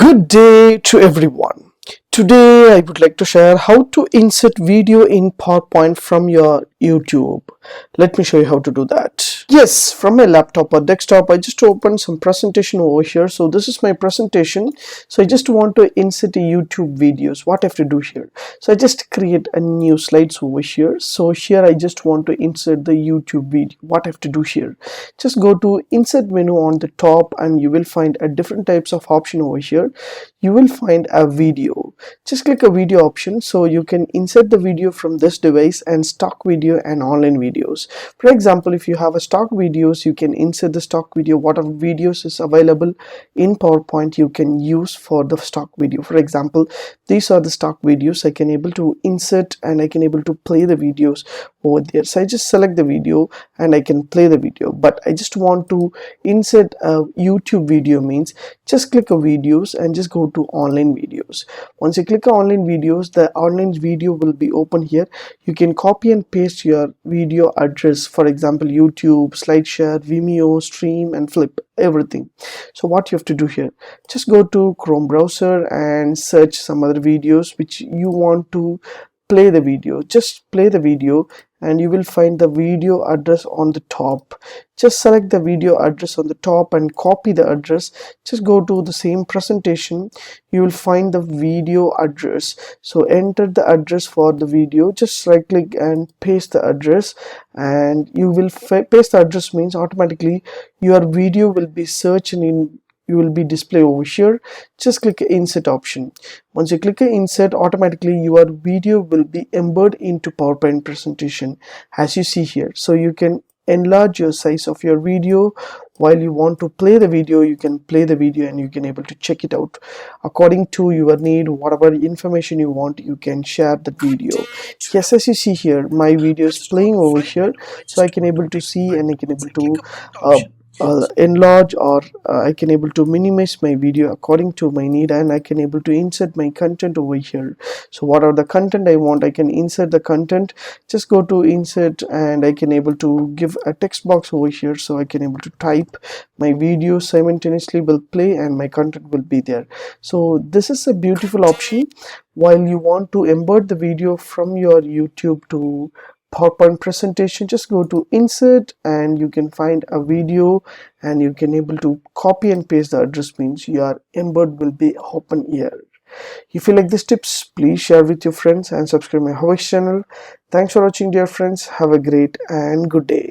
Good day to everyone. Today I would like to share how to insert video in PowerPoint from your YouTube. Let me show you how to do that. Yes, from my laptop or desktop, I just opened some presentation over here. So this is my presentation. So I just want to insert a YouTube videos. What I have to do here? So I just create a new slides over here. So here I just want to insert the YouTube video. What I have to do here? Just go to insert menu on the top and you will find a different types of option over here. You will find a video. Just click a video option so you can insert the video from this device and stock video and online videos. For example, if you have a stock videos, you can insert the stock video. Whatever videos is available in PowerPoint you can use for the stock video. For example, these are the stock videos. I can able to insert and I can able to play the videos over there. So I just select the video and I can play the video, but I just want to insert a YouTube video means just click a videos and just go to online videos. Once you click online videos, the online video will be open here. You can copy and paste your video address, for example YouTube, SlideShare, Vimeo, Stream and Flip, everything. So what you have to do here, just go to Chrome browser and search some other videos which you want to play the video. Just play the video and you will find the video address on the top. Just select the video address on the top and copy the address. Just go to the same presentation, you will find the video address. So enter the address for the video, just right click and paste the address, and you will paste the address means automatically your video will be searched in, you will be display over here. Just click insert option. Once you click insert, automatically your video will be embedded into PowerPoint presentation as you see here. So you can enlarge your size of your video. While you want to play the video, you can play the video and you can able to check it out according to your need. Whatever information you want, you can share the video. Yes, as you see here, my video is playing over here, so I can able to see and I can able to enlarge or I can able to minimize my video according to my need, and I can able to insert my content over here. So what are the content I want, I can insert the content. Just go to insert and I can able to give a text box over here, so I can able to type. My video simultaneously will play and my content will be there. So this is a beautiful option. While you want to embed the video from your YouTube to PowerPoint presentation, just go to insert and you can find a video and you can able to copy and paste the address means your embed will be open here. If you like these tips, please share with your friends and subscribe my HowXT channel. Thanks for watching, dear friends. Have a great and good day.